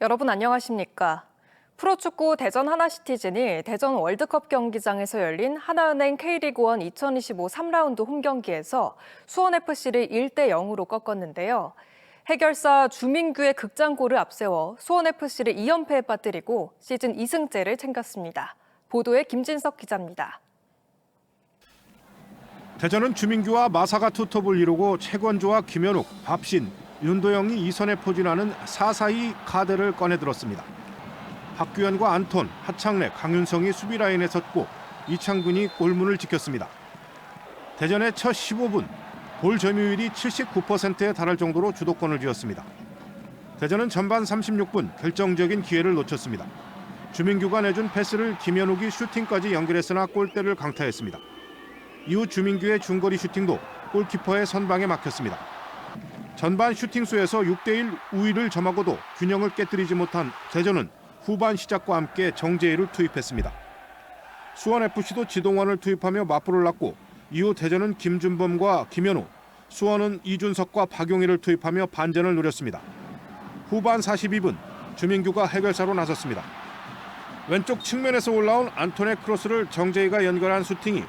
여러분 안녕하십니까? 프로축구 대전 하나시티즌이 대전 월드컵 경기장에서 열린 하나은행 K리그1 2025 3라운드 홈경기에서 수원FC를 1대 0으로 꺾었는데요. 해결사 주민규의 극장골을 앞세워 수원FC를 2연패에 빠뜨리고 시즌 2승째를 챙겼습니다. 보도에 김진석 기자입니다. 대전은 주민규와 마사가 투톱을 이루고 최건조와 김현욱, 밥신, 윤도영이 2선에 포진하는 4-4-2 카드를 꺼내들었습니다. 박규현과 안톤, 하창래, 강윤성이 수비 라인에 섰고 이창근이 골문을 지켰습니다. 대전의 첫 15분, 볼 점유율이 79%에 달할 정도로 주도권을 쥐었습니다. 대전은 전반 36분 결정적인 기회를 놓쳤습니다. 주민규가 내준 패스를 김현욱이 슈팅까지 연결했으나 골대를 강타했습니다. 이후 주민규의 중거리 슈팅도 골키퍼의 선방에 막혔습니다. 전반 슈팅 수에서 6대1 우위를 점하고도 균형을 깨뜨리지 못한 대전은 후반 시작과 함께 정재희를 투입했습니다. 수원FC도 지동원을 투입하며 맞불을 놨고 이후 대전은 김준범과 김현우, 수원은 이준석과 박용희를 투입하며 반전을 노렸습니다. 후반 42분 주민규가 해결사로 나섰습니다. 왼쪽 측면에서 올라온 안톤의 크로스를 정재희가 연결한 슈팅이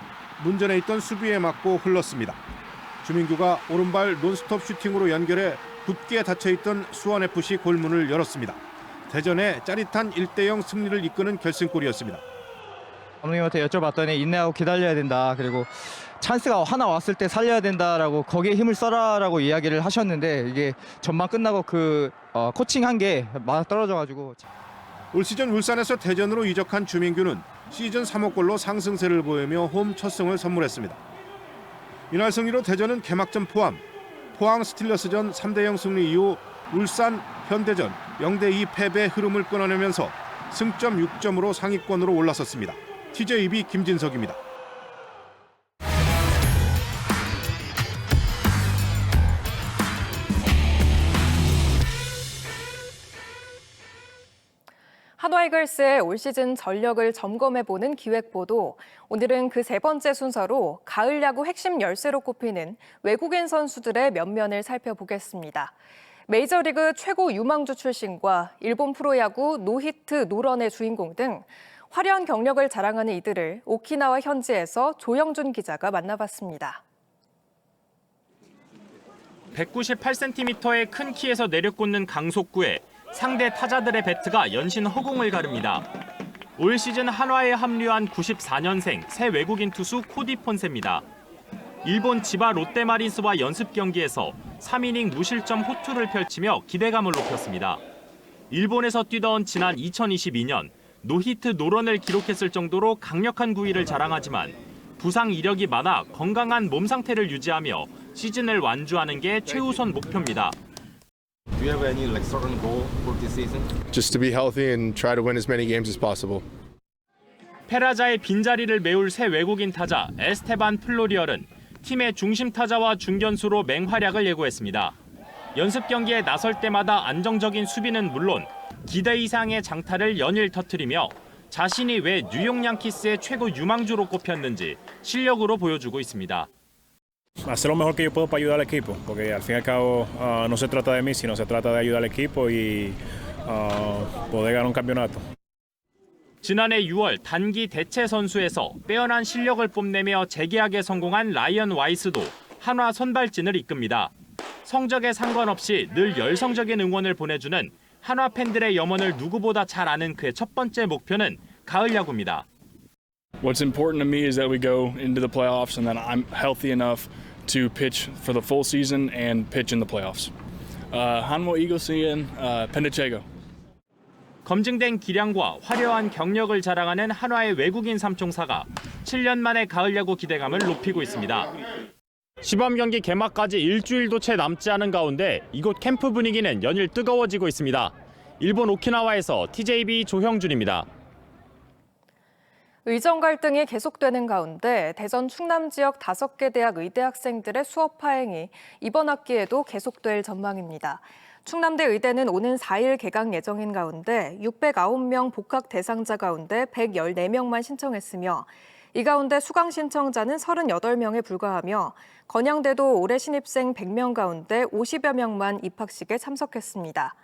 문전에 있던 수비에 맞고 흘렀습니다. 주민규가 오른발 논스톱 슈팅으로 연결해 굳게 닫혀있던 수원FC 골문을 열었습니다. 대전의 짜릿한 1대0 승리를 이끄는 결승골이었습니다. 감독님한테 여쭤봤더니 인내하고 기다려야 된다. 그리고 찬스가 하나 왔을 때 살려야 된다라고 거기에 힘을 써라라고 이야기를 하셨는데 이게 전반 끝나고 코칭한 게 맞아떨어져가지고. 올 시즌 울산에서 대전으로 이적한 주민규는 시즌 3호 골로 상승세를 보이며 홈 첫 승을 선물했습니다. 이날 승리로 대전은 개막전 포항 스틸러스전 3대0 승리 이후 울산, 현대전 0대2 패배 흐름을 끊어내면서 승점 6점으로 상위권으로 올라섰습니다. TJB 김진석입니다. 한화이글스의 올 시즌 전력을 점검해보는 기획보도. 오늘은 그 세 번째 순서로 가을 야구 핵심 열쇠로 꼽히는 외국인 선수들의 면면을 살펴보겠습니다. 메이저리그 최고 유망주 출신과 일본 프로야구 노히트 노런의 주인공 등 화려한 경력을 자랑하는 이들을 오키나와 현지에서 조영준 기자가 만나봤습니다. 198cm의 큰 키에서 내려꽂는 강속구에 상대 타자들의 배트가 연신 허공을 가릅니다. 올 시즌 한화에 합류한 94년생 새 외국인 투수 코디 폰세입니다. 일본 지바 롯데마린스와 연습 경기에서 3이닝 무실점 호투를 펼치며 기대감을 높였습니다. 일본에서 뛰던 지난 2022년 노히트 노런을 기록했을 정도로 강력한 구위를 자랑하지만 부상 이력이 많아 건강한 몸 상태를 유지하며 시즌을 완주하는 게 최우선 목표입니다. Do you have any certain goal for this season? Just to be healthy and try to win as many games as possible. 페라자의 빈자리를 메울 새 외국인 타자 에스테반 플로리얼은 팀의 중심 타자와 중견수로 맹활약을 예고했습니다. 연습 경기에 나설 때마다 안정적인 수비는 물론 기대 이상의 장타를 연일 터뜨리며 자신이 왜 뉴욕 양키스의 최고 유망주로 꼽혔는지 실력으로 보여주고 있습니다. Hacer lo mejor que yo puedo para ayudar al equipo, porque al fin y al cabo no se trata de mí, sino se trata de ayudar al equipo y poder ganar un campeonato. 지난해 6월 단기 대체 선수에서 빼어난 실력을 뽐내며 재계약에 성공한 라이언 와이스도 한화 선발진을 이끕니다. 성적에 상관없이 늘 열성적인 응원을 보내주는 한화 팬들의 염원을 누구보다 잘 아는 그의 첫 번째 목표는 가을 야구입니다. What's important to me is that we go into the playoffs and that I'm healthy enough to pitch for the full season and pitch in the playoffs. 한화 이글스인 펜데체고. 검증된 기량과 화려한 경력을 자랑하는 한화의 외국인 삼총사가 7년 만에 가을 야구 기대감을 높이고 있습니다. 시범 경기 개막까지 일주일도 채 남지 않은 가운데 이곳 캠프 분위기는 연일 뜨거워지고 있습니다. 일본 오키나와에서 TJB 조형준입니다. 의정 갈등이 계속되는 가운데 대전 충남 지역 5개 대학 의대 학생들의 수업 파행이 이번 학기에도 계속될 전망입니다. 충남대 의대는 오는 4일 개강 예정인 가운데 609명 복학 대상자 가운데 114명만 신청했으며 이 가운데 수강 신청자는 38명에 불과하며 건양대도 올해 신입생 100명 가운데 50여 명만 입학식에 참석했습니다.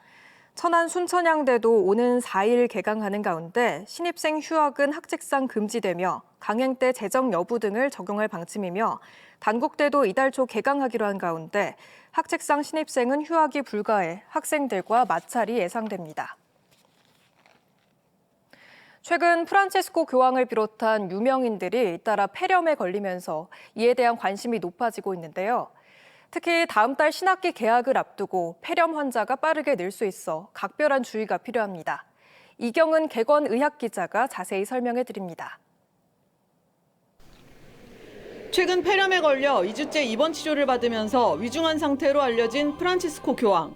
천안 순천향대도 오는 4일 개강하는 가운데 신입생 휴학은 학칙상 금지되며 강행 때 재정 여부 등을 적용할 방침이며 단국대도 이달 초 개강하기로 한 가운데 학칙상 신입생은 휴학이 불가해 학생들과 마찰이 예상됩니다. 최근 프란치스코 교황을 비롯한 유명인들이 잇따라 폐렴에 걸리면서 이에 대한 관심이 높아지고 있는데요. 특히 다음 달 신학기 개학을 앞두고 폐렴 환자가 빠르게 늘 수 있어 각별한 주의가 필요합니다. 이경은 객원 의학 기자가 자세히 설명해 드립니다. 최근 폐렴에 걸려 2주째 입원 치료를 받으면서 위중한 상태로 알려진 프란치스코 교황.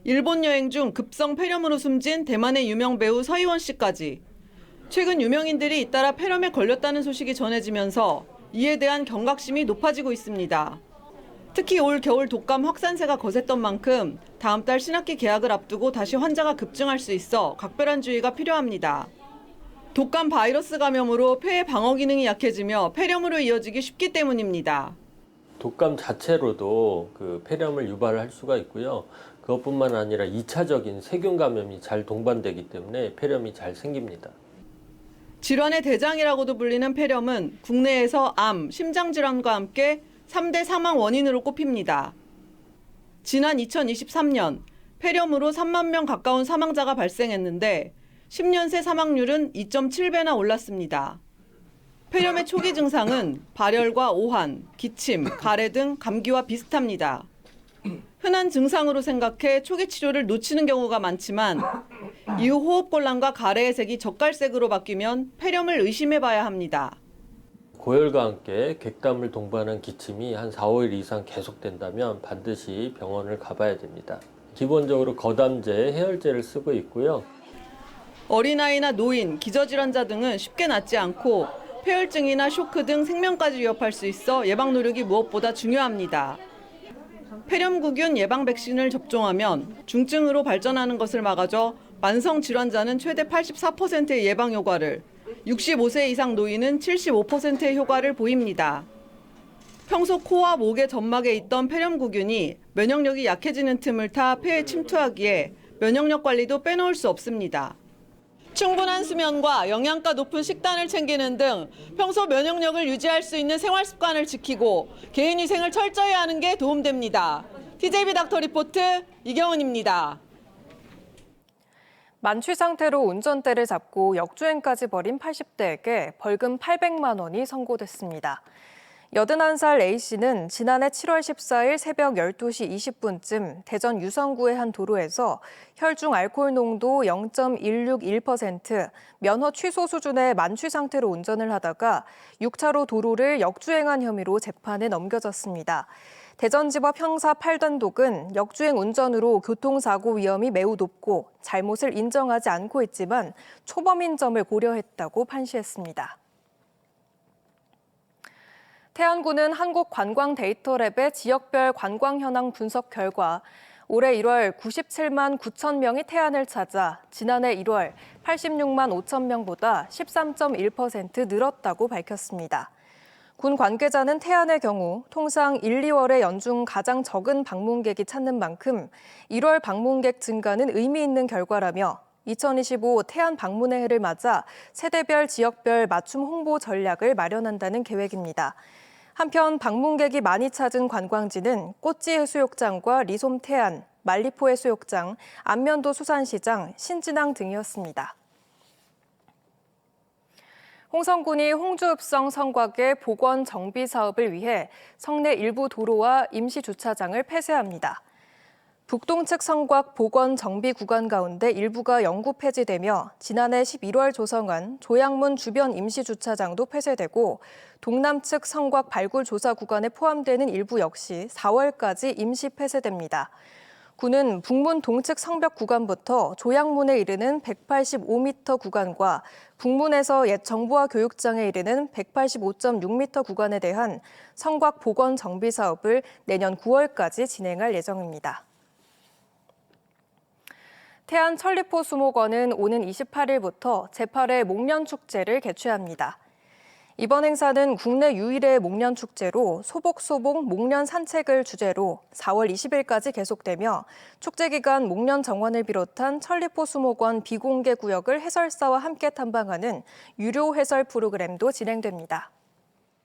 일본 여행 중 급성 폐렴으로 숨진 대만의 유명 배우 서희원 씨까지. 최근 유명인들이 잇따라 폐렴에 걸렸다는 소식이 전해지면서 이에 대한 경각심이 높아지고 있습니다. 특히 올 겨울 독감 확산세가 거셌던 만큼 다음 달 신학기 개학을 앞두고 다시 환자가 급증할 수 있어 각별한 주의가 필요합니다. 독감 바이러스 감염으로 폐의 방어 기능이 약해지며 폐렴으로 이어지기 쉽기 때문입니다. 독감 자체로도 그 폐렴을 유발할 수가 있고요. 그것뿐만 아니라 2차적인 세균 감염이 잘 동반되기 때문에 폐렴이 잘 생깁니다. 질환의 대장이라고도 불리는 폐렴은 국내에서 암, 심장질환과 함께 3대 사망 원인으로 꼽힙니다. 지난 2023년 폐렴으로 3만 명 가까운 사망자가 발생했는데 10년 새 사망률은 2.7배나 올랐습니다. 폐렴의 초기 증상은 발열과 오한, 기침, 가래 등 감기와 비슷합니다. 흔한 증상으로 생각해 초기 치료를 놓치는 경우가 많지만 이후 호흡곤란과 가래의 색이 젓갈색으로 바뀌면 폐렴을 의심해봐야 합니다. 고열과 함께 객담을 동반한 기침이 한 4, 5일 이상 계속된다면 반드시 병원을 가봐야 됩니다. 기본적으로 거담제, 해열제를 쓰고 있고요. 어린아이나 노인, 기저질환자 등은 쉽게 낫지 않고 폐혈증이나 쇼크 등 생명까지 위협할 수 있어 예방 노력이 무엇보다 중요합니다. 폐렴구균 예방 백신을 접종하면 중증으로 발전하는 것을 막아줘 만성 질환자는 최대 84%의 예방 효과를, 65세 이상 노인은 75%의 효과를 보입니다. 평소 코와 목의 점막에 있던 폐렴구균이 면역력이 약해지는 틈을 타 폐에 침투하기에 면역력 관리도 빼놓을 수 없습니다. 충분한 수면과 영양가 높은 식단을 챙기는 등 평소 면역력을 유지할 수 있는 생활 습관을 지키고 개인위생을 철저히 하는 게 도움됩니다. TJB 닥터 리포트 이경은입니다. 만취 상태로 운전대를 잡고 역주행까지 벌인 80대에게 벌금 800만 원이 선고됐습니다. 81살 A씨는 지난해 7월 14일 새벽 12시 20분쯤 대전 유성구의 한 도로에서 혈중 알코올 농도 0.161%, 면허 취소 수준의 만취 상태로 운전을 하다가 6차로 도로를 역주행한 혐의로 재판에 넘겨졌습니다. 대전지법 형사 8단독은 역주행 운전으로 교통사고 위험이 매우 높고 잘못을 인정하지 않고 있지만 초범인 점을 고려했다고 판시했습니다. 태안군은 한국관광데이터랩의 지역별 관광 현황 분석 결과 올해 1월 97만 9천 명이 태안을 찾아 지난해 1월 86만 5천 명보다 13.1% 늘었다고 밝혔습니다. 군 관계자는 태안의 경우 통상 1, 2월에 연중 가장 적은 방문객이 찾는 만큼 1월 방문객 증가는 의미 있는 결과라며 2025 태안 방문의 해를 맞아 세대별 지역별 맞춤 홍보 전략을 마련한다는 계획입니다. 한편 방문객이 많이 찾은 관광지는 꽃지 해수욕장과 리솜 태안, 말리포 해수욕장, 안면도 수산시장, 신진항 등이었습니다. 홍성군이 홍주읍성 성곽의 복원 정비 사업을 위해 성내 일부 도로와 임시 주차장을 폐쇄합니다. 북동측 성곽 복원 정비 구간 가운데 일부가 영구 폐지되며 지난해 11월 조성한 조양문 주변 임시 주차장도 폐쇄되고 동남측 성곽 발굴 조사 구간에 포함되는 일부 역시 4월까지 임시 폐쇄됩니다. 군은 북문 동측 성벽 구간부터 조양문에 이르는 185m 구간과 북문에서 옛 정부화 교육장에 이르는 185.6m 구간에 대한 성곽 복원 정비 사업을 내년 9월까지 진행할 예정입니다. 태안 천리포 수목원은 오는 28일부터 제8회 목련축제를 개최합니다. 이번 행사는 국내 유일의 목련 축제로 소복소복 목련 산책을 주제로 4월 20일까지 계속되며 축제 기간 목련 정원을 비롯한 천리포 수목원 비공개 구역을 해설사와 함께 탐방하는 유료 해설 프로그램도 진행됩니다.